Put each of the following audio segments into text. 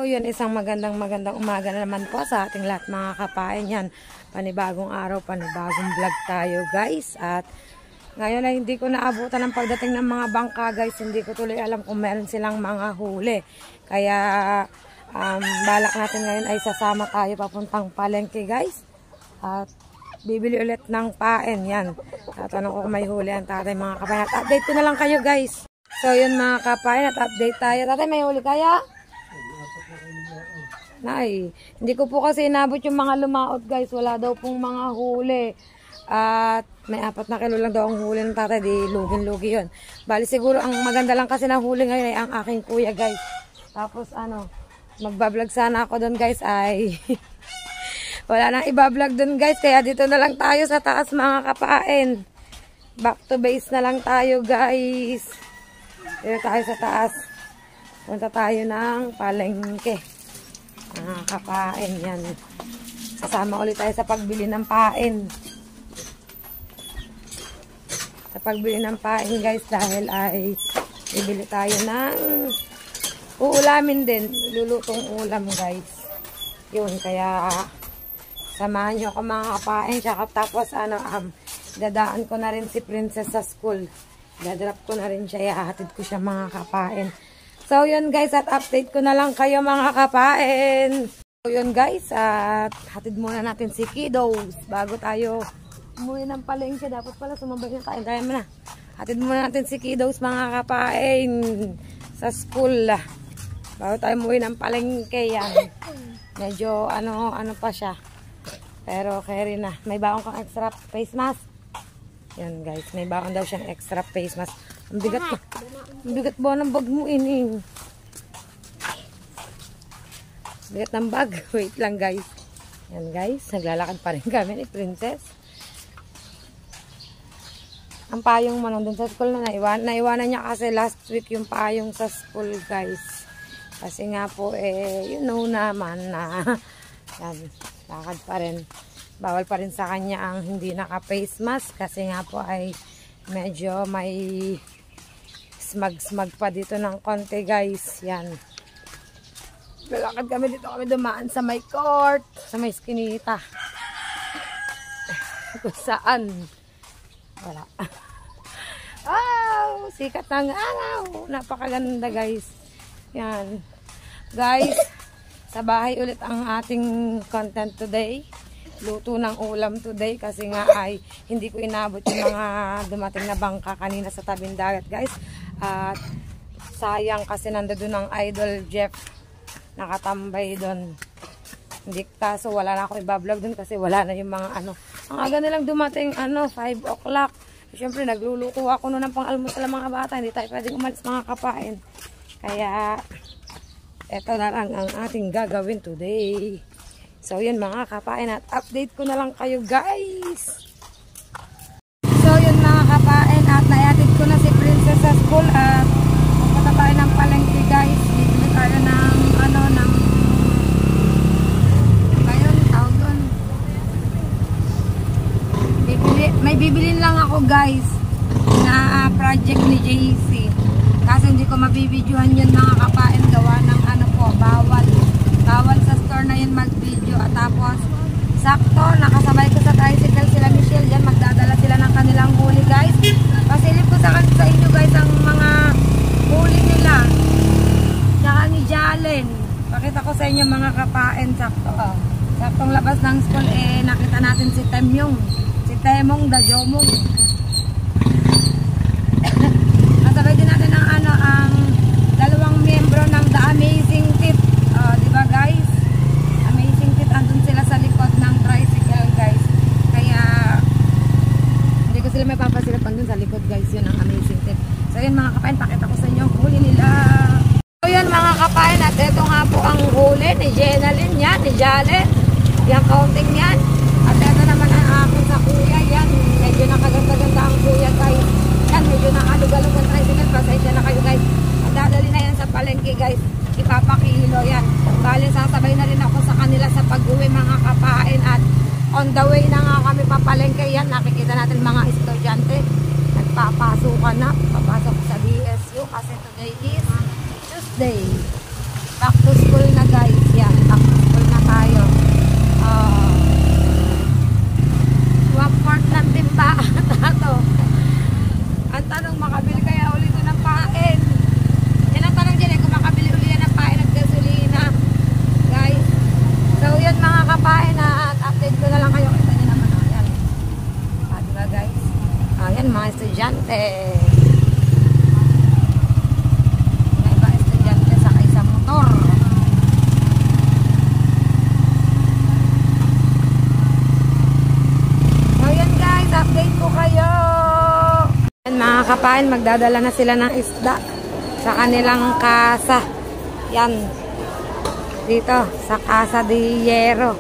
So yun, isang magandang umaga na naman po sa ating lahat mga kapain. Yan, panibagong araw, panibagong vlog tayo guys. At ngayon ay hindi ko naabutan ng pagdating ng mga bangka guys. Hindi ko tuloy alam kung meron silang mga huli. Kaya balak natin ngayon ay sasama tayo papuntang palengke guys. At bibili ulit ng pain. Yan, tatanong ko kung may huli ang tatay mga kapain. At update ko na lang kayo guys. So yun mga kapain, at update tayo. Tatay, may huli kaya? Nay, hindi ko po kasi inabot yung mga lumaot guys. Wala daw pong mga huli. At may 4 na kilo lang daw ang huli ng tatay. Di lugin-lugi yun. Bali siguro ang maganda lang kasi ng huli ngayon ay ang aking kuya guys. Tapos magbablog sana ako doon guys ay wala nang ibablog doon guys. Kaya dito na lang tayo sa taas mga kapain. Back to base na lang tayo guys. Dito tayo sa taas. Punta tayo ng palengke. Kapain yan. Sasama ulit tayo sa pagbili ng pain. Sa pagbili ng pain guys dahil ay bibili tayo ng uulamin din. Lulutong ulam guys. Yun kaya samahan nyo ako mga kapain. Tapos dadaan ko na rin si Princess sa school. Dadrop ko na rin siya. Ihahatid ko siya mga kapain. So yun guys, at update ko na lang kayo mga kapain. So yun guys, at hatid muna natin si Kiddos bago tayo umuwi ng palengke. Dapat pala sumabay na tayo. Tayo na. Hatid muna natin si Kiddos mga kapain sa school. Bago tayo umuwi ng palengke yan. Medyo ano pa siya. Pero carry na. May baon kang extra face mask. Yan guys, may baon daw siyang extra face mask. Ang bigat pa. Ang bigat ba ng bag mo ini? Bigat ng bag. Wait lang guys. Yan guys, naglalakad pa rin kami ni Princess. Ang payong mo nandun sa school na naiwanan niya kasi last week yung payong sa school guys. Kasi nga po you know naman na yan, lakad pa rin. Bawal pa rin sa kanya ang hindi naka-face mask kasi nga po ay medyo may smag pa dito ng konti guys. Yan. Lalakad kami dito, kami dumaan sa may court, sa may skinita. Kung saan? Wala. Oh, sikat ng araw. Napakaganda guys. Yan. Guys, sa bahay ulit ang ating content today. Luto ng ulam today kasi nga ay hindi ko inabot yung mga dumating na bangka kanina sa tabing dagat guys. At sayang kasi nandoon ang Idol Jeff nakatambay doon. Hindi kaso wala na ako ibablog doon kasi wala na yung mga ang aga nilang dumating 5 o'clock. Siyempre nagluluto ako noon ng pang-almusal ng mga bata. Hindi tayo pwedeng umalis mga kapain. Kaya eto na lang ang ating gagawin today. So yun mga kapain, at update ko na lang kayo guys. So yun mga kapain, at naihatid ko na si Princess sa school at pupunta tayo ng palengke guys. Bibili tayo ng ngayon tawag doon. May bibilin lang ako guys na project ni JC. Kasi hindi ko mabibidyohan yun mga kapain, gawa ng bawal sa store na yun mag-video. At tapos sakto nakasabay ko sa tricycle sila Michelle dyan, magdadala sila ng kanilang huli guys. Pasilip ko sa inyo guys ang mga huli nila tsaka ni Jalen. Pakita ko sa inyo mga kapain. Saktong labas ng school nakita natin si Temong Dajomong. Nasabay din natin ang dalawang miyembro ng The Amazing Tip. Diba guys? Amazing Tip, andun sila sa likod ng tricycle guys. Kaya hindi ko sila may papasilip, andun sa likod guys. Yun ang Amazing Tip. So yun mga kapain, pakita ko sa inyo ang huli nila. So yun mga kapain, at ito nga po ang huli ni Jenalyn yan, ni Jalen. Yung counting yan. At ito naman ang akin sa kuya yan. Medyo nakaganda-ganda ang kuya guys. Yan, medyo nakalugalog ang tricycle. Pasensya na kayo guys. At dadali na yan sa palengke guys. Ipapakilo yan. Bali, sasabay na rin ako sa kanila sa pag-uwi mga kapain. At on the way na nga kami papalengke yan. Nakikita natin mga estudyante. Nagpapasukan na. Papasok sa BSU kasi today is Tuesday. Back to school na guys. Yan, mga estudyante. Mga ibang estudyante sakay sa motor. So yan guys, update ko kayo. Yan, mga kapain, magdadala na sila ng isda sa kanilang kasa. Yan. Dito, sa Casa de Hierro.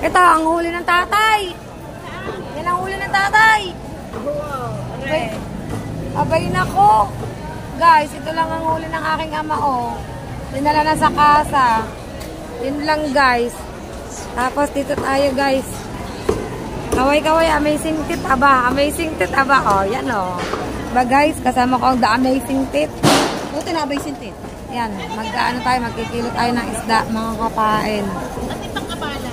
Ito, ang huli ng tatay. Yan ang huli ng tatay. Abay nako. Guys, ito lang ang huli ng aking ama, oh. Dinala na sa kasa. Yun lang, guys. Tapos, dito tayo, guys. Kaway-kaway, amazing tit, aba. Amazing tit, aba. Oh, yan, oh. Ba, guys, kasama ko ang the amazing tit. Buti na amazing tit. Yan, mag-ano tayo, magkikilo tayo ng isda, mga kapain.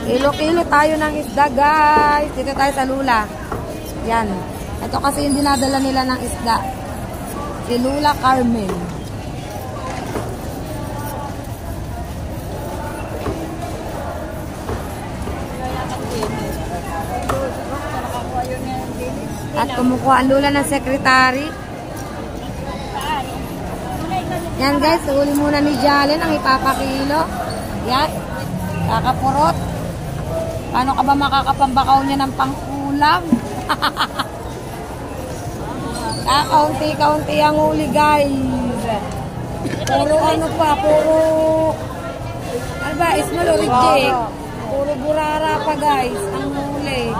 Kilo-kilo tayo ng isda, guys. Dito tayo sa Lula. Yan. Ito kasi yung dinadala nila ng isda. Si Lula Carmen. At kumukuha ang Lula ng sekretary. Yan guys, huli muna ni Jalen ang ipapakilo. Yan. Kakapurot. Paano ka ba makakapambakaw niya ng pang-ulam? Kaunti-kaunti ang huli guys. Puro ano pa, puro... Ano ba, small or reject? Puro burara pa guys, ang huli.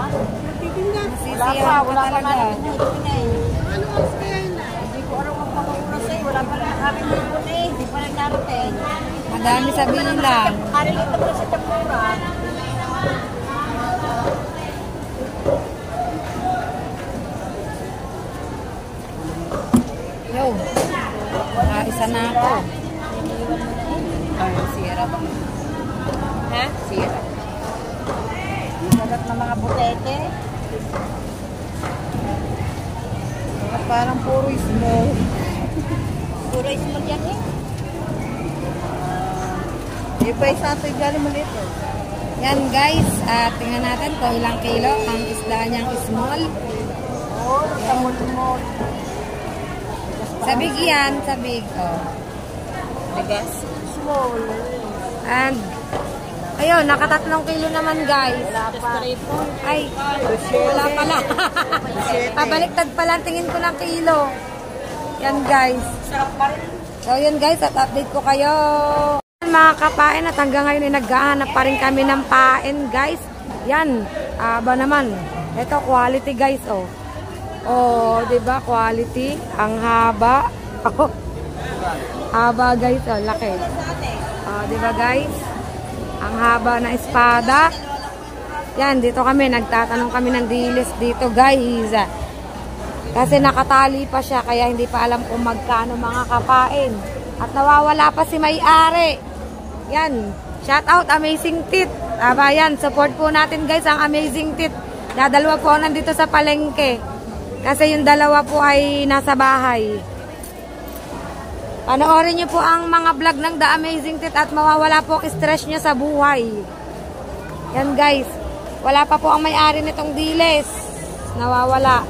Masisiyahan pa talaga. Wala pa lang kami nilipon eh. Hindi pa lang narating. Madami sa bilang. Karilito pa sa Chapura. Yo. Isa na ako. Sira ba? Ha? Sira. Sagat na mga butete. Parang puro small. Puro small yan eh. Iba isa ito galing maliit eh. Yan guys, tingnan natin kung ilang kilo ang isda niyang small. Oh, small. Sabig yan, sabig. Oh. Bigas. Small. And, ayun, nakatatlong kilo naman guys. Wala pa. Ay, wala pala. Pabaliktad pala, tingin ko ng kilo. Yan guys. Sarap pa rin. So yun guys, at update ko kayo. Mga kapain, at hanggang ngayon ay naghahanap pa rin kami ng pain guys. Yan, aba naman. Ito quality guys, oh. Oh, 'di ba? Quality, ang haba. Oh. Haba guys, oh, laki. Oh, 'di ba guys? Ang haba na espada. Yan, dito kami nagtatanong kami ng dilis dito, guys. Kasi nakatali pa siya kaya hindi pa alam kung magkano mga kapain. At nawawala pa si may-ari. Yan, shout out Amazing Tit. Aba yan, support po natin guys ang Amazing Tit. Dadalawa po nandito sa palengke. Kasi yung dalawa po ay nasa bahay. Panoorin niyo po ang mga vlog ng The Amazing Tit at mawawala po ang stress niya sa buhay. Yan guys. Wala pa po ang may-ari nitong diles. Nawawala.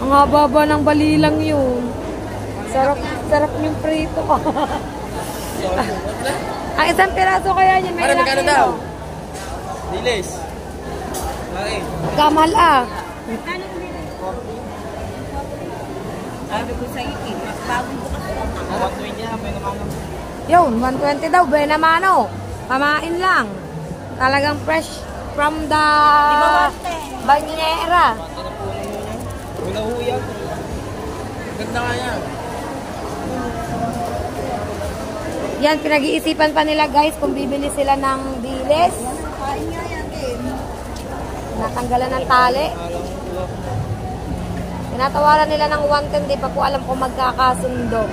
Ang haba-haba ng balilang yun. Sarap yung prito. Ang isang piraso kaya yun. May magkano daw? Diles. Okay. Kamal ah. Sabi ko sa iyo, mas bago ko kasi. 120 na, may naman. Yun, 120 daw. Benamano. Pamain lang. Talagang fresh from the banyera. Wala huyag. Ganda nga yan. Yan, pinag-iisipan pa nila guys kung bibili sila ng diles. Kain nga yan din. Natanggalan ng tali. Tinatawaran nila ng 110. Di pa po alam kung magkakasundo.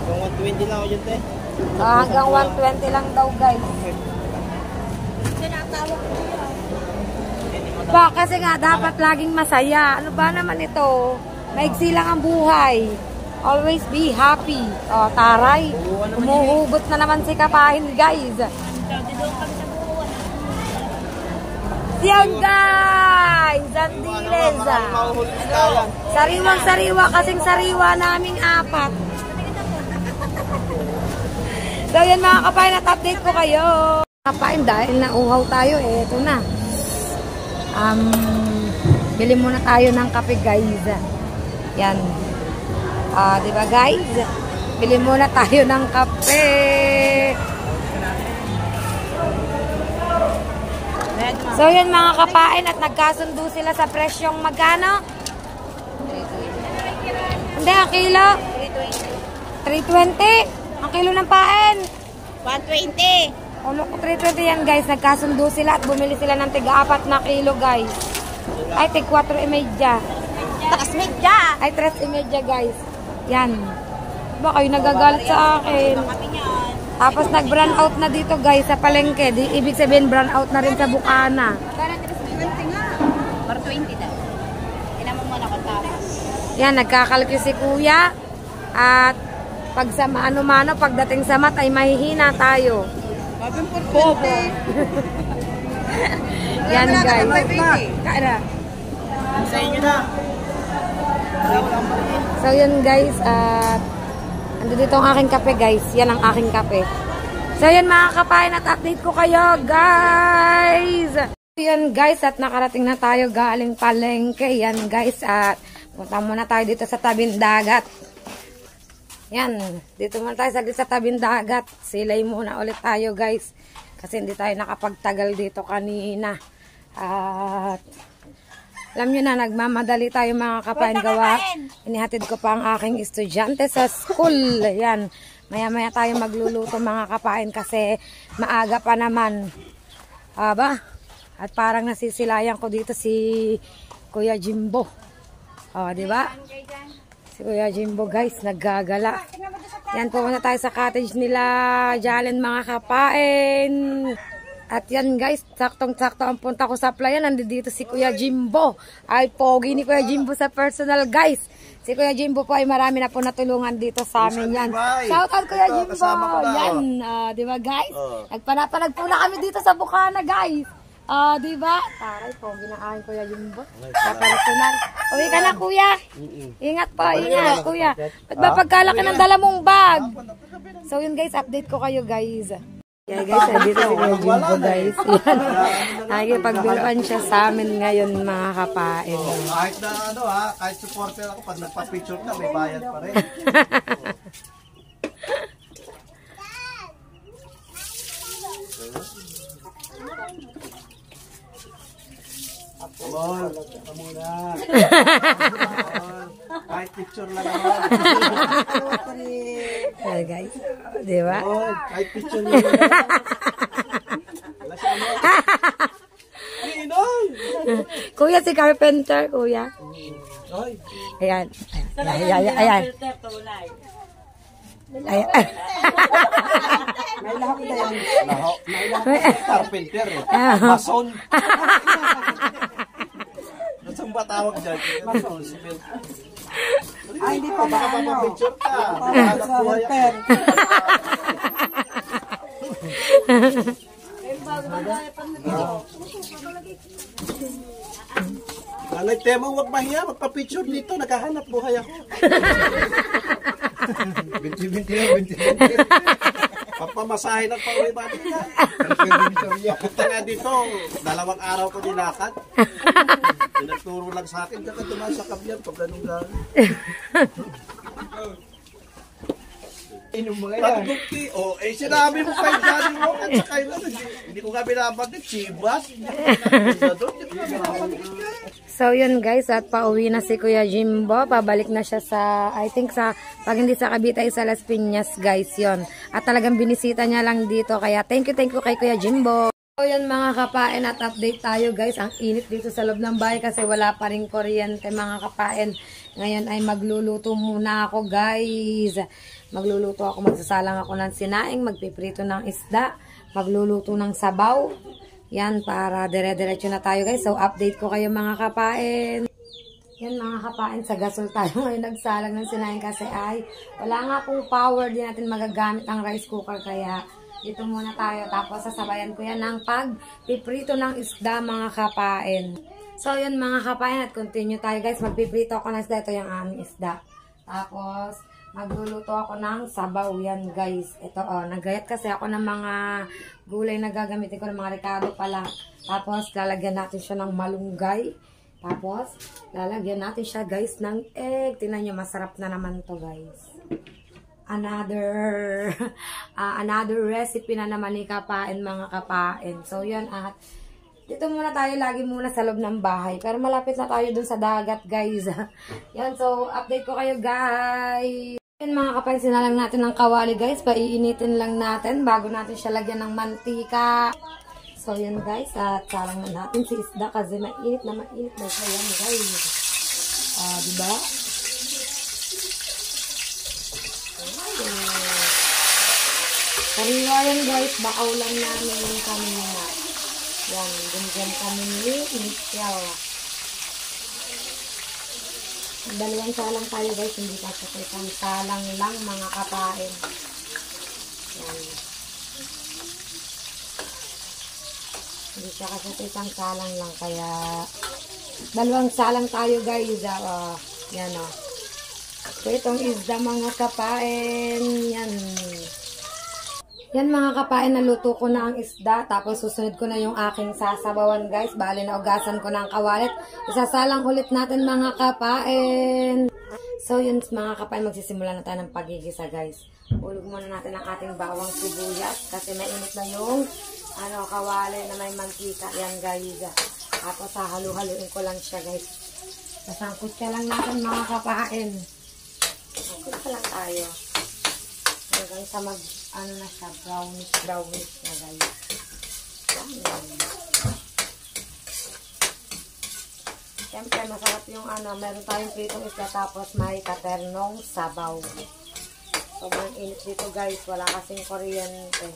Yung 120 lang ako dyan, te. Hanggang 120 lang daw guys. Tinatawag ko yan. Ba, kasi nga dapat laging masaya. Ano ba naman ito? Maigsi lang ang buhay. Always be happy. O, taray. Umuhugot na naman si Kapahin, guys. Yan guys! Ang diles Sariwang-sariwa kasing sariwa naming apat. So yan mga kapain, at update ko kayo. Kapain dahil nauhaw tayo ito na. Bili muna tayo ng kape guys. Yan. Diba guys? Bili muna tayo ng kape. So yun mga kapain, at nagkasundo sila sa presyong magkano? Hindi, ang kilo? 320. Ang kilo ng pain? 120. Ulo ko 320 yan guys. Nagkasundo sila at bumili sila ng tiga-4 na kilo guys. Ay, tig-4.5. Takas medya. Ay, 3.5 guys. Yan. Diba kayo nagagalit sa akin? Tapos nag-brown out na dito guys sa palengke. Ibig sabihin brown out na rin sa Bukana. Para 320 nga. Para 20 daw. Tinamang mo na ko tapos. Yan, nagkakalkyo si kuya. At pag sa ano-mano, pagdating sa mat ay mahihina tayo. Bobo. Yan guys. Kaira. Sa inyo na. So yun guys, at ando dito ang aking kape guys. Yan ang aking kape. So yan mga kapain, at update ko kayo guys. Yan guys, at nakarating na tayo galing palengke. Yan guys, at punta muna tayo dito sa tabing dagat. Yan, dito muna tayo sa tabing dagat. Silay muna ulit tayo guys. Kasi hindi tayo nakapagtagal dito kanina. At alam nyo na, nagmamadali tayo mga kapain gawa. Inihatid ko pa ang aking estudyante sa school. Yan, maya-maya tayo magluluto mga kapain kasi maaga pa naman. Aba, at parang nasisilayan ko dito si Kuya Jimbo. Diba? Si Kuya Jimbo guys, naggagala. Yan, pumunta tayo sa cottage nila Jalen mga kapain. At yan guys, saktong-sakto ang punta ko sa playa. Nandito si Kuya Jimbo. Ay, pogi ni Kuya Jimbo sa personal guys. Si Kuya Jimbo po ay marami na po natulungan dito sa amin yan. Shout out Kuya Jimbo. Yan, diba guys? Nagpanapanag po na kami dito sa Bukana guys. Diba? Taray, pogi na aking Kuya Jimbo. Sa personal. Uwi ka na Kuya. Ingat po, ingat Kuya. Ba't ba pagkalaki ng dala mong bag? So yun guys, update ko kayo guys. Yeah guys, dito si Kuya Jimbo guys. Nakikipagbiruan siya sa amin ngayon mga kapain. Kahit na ano kahit supporter ako, pag nagpa-picture ka, may bayad pa rin. Amol, ito muna. Kahit picture lang naman. Well guys, di ba? Kahit picture lang naman. Wala siya mo. Kuya si Carpenter, Kuya. Ayan. Ayan. May lahok na yan. Carpenter eh. Mason. Nasaan ba tawag dyan? Mason, civil. Ay, hindi pa baka papapicture ka. Sa hotel. Lalay, tema, huwag mahiya. Magpa-picture dito. Naghahanap buhay ako. 20-20. Papamasahe ng pauwi ba dito? Punta nga dito, 2 araw ko nilakad. Pinagturo lang sa akin, kaya tumaas sa kabyan pag ganun gano'n. Inom mga yan. Sinabi mo kayo dyan mo at saka yun, hindi ko nga binabanggit, Chivas. So yun guys, at pauwi na si Kuya Jimbo. Pabalik na siya sa, I think sa, pag hindi sa Cavite ay sa Las Piñas guys yon. At talagang binisita niya lang dito. Kaya thank you kay Kuya Jimbo. So yan mga kapain, at update tayo guys. Ang init dito sa loob ng bahay kasi wala pa rin kuryente mga kapain. Ngayon ay magluluto muna ako guys. Magluluto ako, magsasalang ako ng sinaing, magpiprito ng isda, magluluto ng sabaw. Yan, para dire-diretso na tayo guys. So, update ko kayo mga kapain. Yan mga kapain, sa gasol tayo ngayon nagsalang ng sinaing kasi ay wala nga pong power, di natin magagamit ang rice cooker. Kaya Dito muna tayo. Tapos sasabayan ko yan ng pagpiprito ng isda mga kapain. So yun mga kapain at continue tayo guys. Magpiprito ako ng isda. Ito yung aming isda. Tapos magluluto ako ng sabaw yan guys. Ito nagayat kasi ako ng mga gulay na gagamitin ko ng mga rekado pala. Tapos lalagyan natin siya ng malunggay. Tapos lalagyan natin siya guys ng egg. Tingnan nyo masarap na naman to guys. Another recipe na naman ni kapain mga kapain. So yun at dito muna tayo lagi muna sa loob ng bahay. Pero malapit na tayo dun sa dagat guys. Yan so update ko kayo guys. Yan mga kapain sinalang natin ng kawali guys. Paiinitin lang natin bago natin siya lagyan ng mantika. So yan guys at salang na natin si isda kasi mainit na siya yan guys. Diba? Kariwa yan guys, bakaw lang namin yung kanina. Yan, ganyan kami ni Michelle. Dalawang salang tayo guys, hindi pa sa isang salang lang mga kapain. Yan. Hindi siya kasi sa isang salang lang, kaya dalawang salang tayo guys. Yan o. So itong isda mga kapain. Yan. Yan mga kapain, naluto ko na ang isda. Tapos susunod ko na yung aking sasabawan guys. Bali na ugasan ko na ang kawalit. Isasalang ulit natin mga kapain. So yun mga kapain, magsisimula na tayo ng pagigisa guys. Ulog muna natin ang ating bawang sibuyas. Kasi mainit na yung kawali na may mantika. Yan guys. Tapos halu-haluin ko lang siya guys. Sasangkot ka lang natin mga kapain. Sangkot ka lang tayo. Hanggang sa na siya, brownish na guys. Siyempre, masarap yung meron tayong pritong isda tapos may katernong sabaw. Sobrang init dito guys, wala kasing kuryente.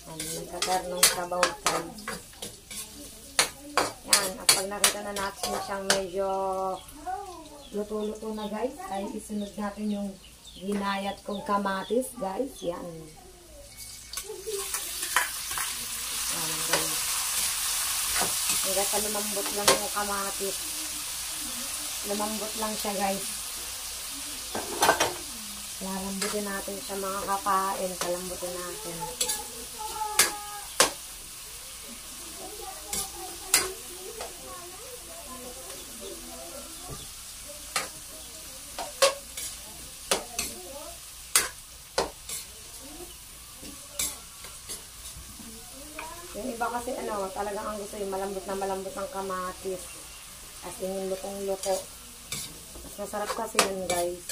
May katernong sabaw guys. Yan, at pag nakita na natin siyang medyo luto-luto na guys, ay isunod natin yung ginayat kong kamatis, guys. Yan. Yan, guys. Hanggang sa lumambot lang yung kamatis. Lumambot lang siya, guys. Lalambutin natin siya mga kapain. Kalambutin natin. Yung iba kasi talagang ang gusto yung malambot ng kamatis. As in lutong-luto. Mas masarap kasi yun guys.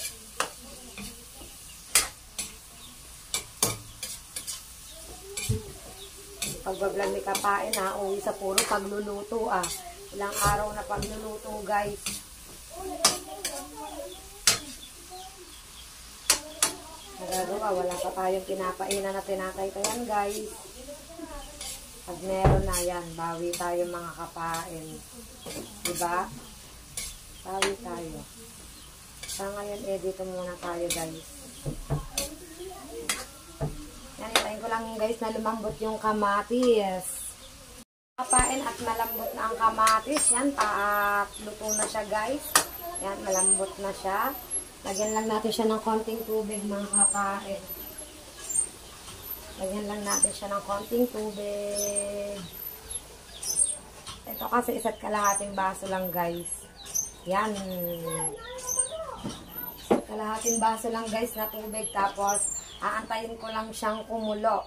Pagbablog ni kapain uwi sa puro pagluluto Ilang araw na pagluluto guys. Nagagawa, wala pa tayong pinapainan na tinatay-tayan guys. Pag meron na yan, bawi tayo mga kapain. Diba? Bawi tayo. Sa ngayon, dito muna tayo guys. Yan, itayin ko lang guys na lumambot yung kamatis. Kapain at malambot na ang kamatis. Yan, luto na siya guys. Yan, malambot na siya. Lagyan lang natin siya ng konting tubig mga kapain. Lagyan lang natin siya ng konting tubig. Ito kasi 1 kalahating baso lang guys. Yan. 1 kalahating baso lang guys na tubig. Tapos, aantayin ko lang siyang kumulo.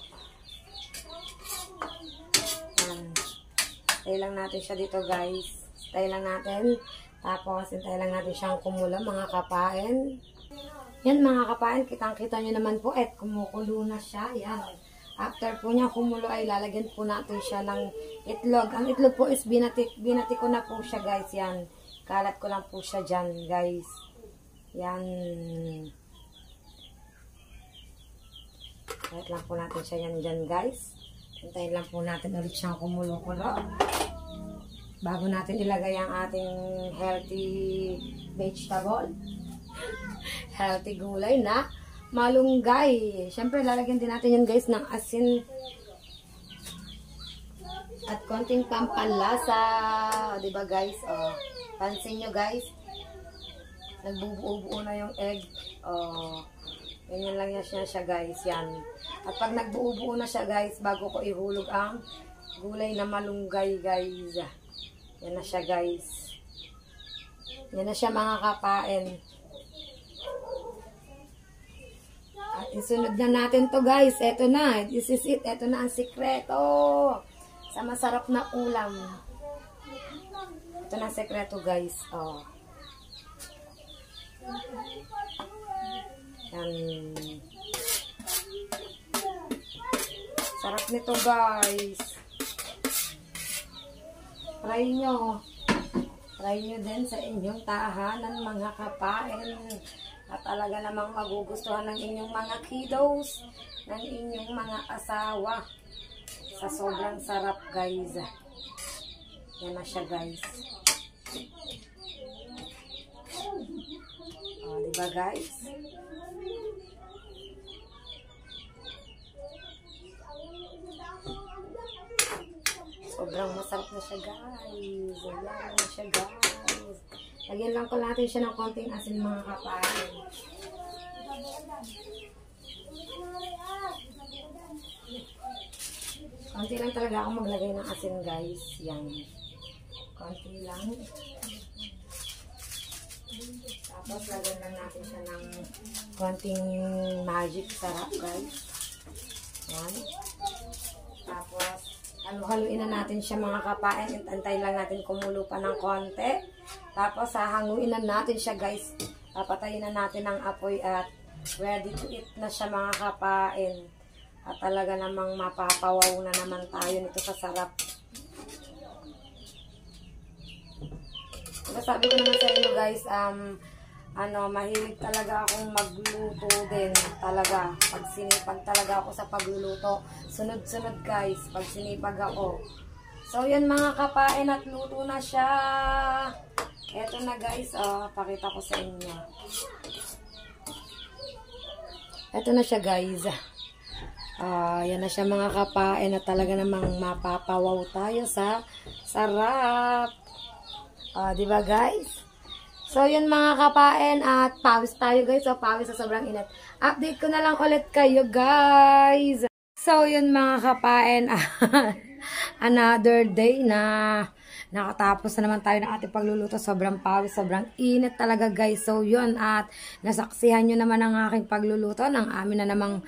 Yan. Hintayin lang natin siya dito guys. Hintayin lang natin. Tapos, hintayin lang natin siyang kumulo mga kapain. Yan mga kapain, kitang-kita nyo naman po kumukulo na siya. Yan. After po niya kumulo ay lalagyan po natin siya ng itlog. Ang itlog po is binati ko na po siya guys. Yan. Kalat ko lang po siya dyan guys. Yan. Kalat lang po natin siya yan dyan guys. Hintayin lang po natin ulit siyang kumulo-kulo. Bago natin ilagay ang ating healthy vegetable. Healthy gulay na malunggay. Siyempre, lalagyan din natin yun guys ng asin at konting pampalasa. Diba guys? Oh, pansin nyo guys, nagbubuo-buo na yung egg. Oh, ganyan lang yan siya guys. Yan. At pag nagbuo-buo na siya guys, bago ko ihulog ang gulay na malunggay guys. Yan na siya guys. Yan na siya mga kapain. At isunod na natin to guys. Ito na. This is it. Ito na ang sikreto sa masarap na ulam. Ito na ang sikreto guys. Oh. Yan. Sarap nito guys. Try nyo. Try nyo din sa inyong tahanan mga kapain. At talaga namang magugustuhan ng inyong mga kiddos, ng inyong mga asawa. Sa sobrang sarap guys. Yan na siya guys. O, diba guys? Sobrang masarap na siya guys. Ayan na siya guys. Lagyan lang ko natin siya ng konting asin mga kapain. Konti lang talaga ako maglagay ng asin guys. Yan. Konti lang. Tapos lagyan lang natin siya ng konting magic sarap guys. Yan. Tapos halu-haluin na natin siya mga kapain. Antayin lang natin kumulo pa ng konti. Tapos hahanguin na natin siya guys. Papatayin na natin ang apoy at ready to eat na siya mga kapain. At talaga namang mapapawaw na naman tayo nito sa sarap. Diba sabi ko naman sa inyo guys, mahilig talaga akong magluto din. Talaga, pag sinipag talaga ako sa pagluluto. Sunod-sunod guys, pag sinipag ako. So yan mga kapain at luto na siya. Eto na guys, pakita ko sa inyo. Eto na siya guys. Yan na siya mga kapain at talaga namang mapapawaw tayo sa sarap. Diba guys? So yun mga kapain at pawis tayo guys. So pawis sa sobrang init. Update ko na lang ulit kayo guys. So yun mga kapain. Another day na nakatapos na naman tayo ng ating pagluluto. Sobrang pawis, sobrang init talaga guys. So yun, at nasaksihan nyo naman ang aking pagluluto ng amin na namang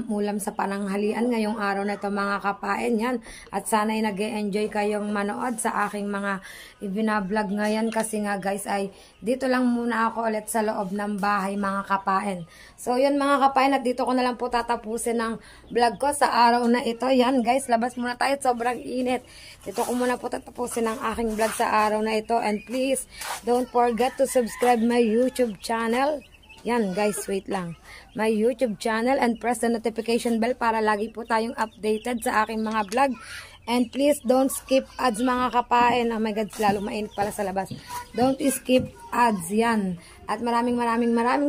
ulam sa pananghalian ngayong araw na ito mga kapain. Yan. At sana'y nag-e-enjoy kayong manood sa aking mga ibinablog ngayon kasi nga guys ay dito lang muna ako ulit sa loob ng bahay mga kapain. So yun mga kapain, at dito ko na lang po tatapusin ang vlog ko sa araw na ito. Yan guys, labas muna tayo, sobrang init. Dito ko muna po tatapusin ang aking vlog sa araw na ito. And please, don't forget to subscribe my YouTube channel. Yan guys, wait lang. My YouTube channel and press the notification bell para lagi po tayong updated sa aking mga vlog. And please, don't skip ads mga kapain. Oh my God, lalo mainit pala sa labas. Don't skip ads yan. At maraming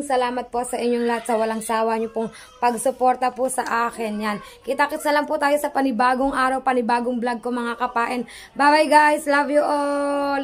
salamat po sa inyong lahat sa walang sawa nyo pong pagsuporta po sa akin. Yan. Kita-kits na lang po tayo sa panibagong araw, panibagong vlog ko mga kapain. Bye bye guys. Love you all.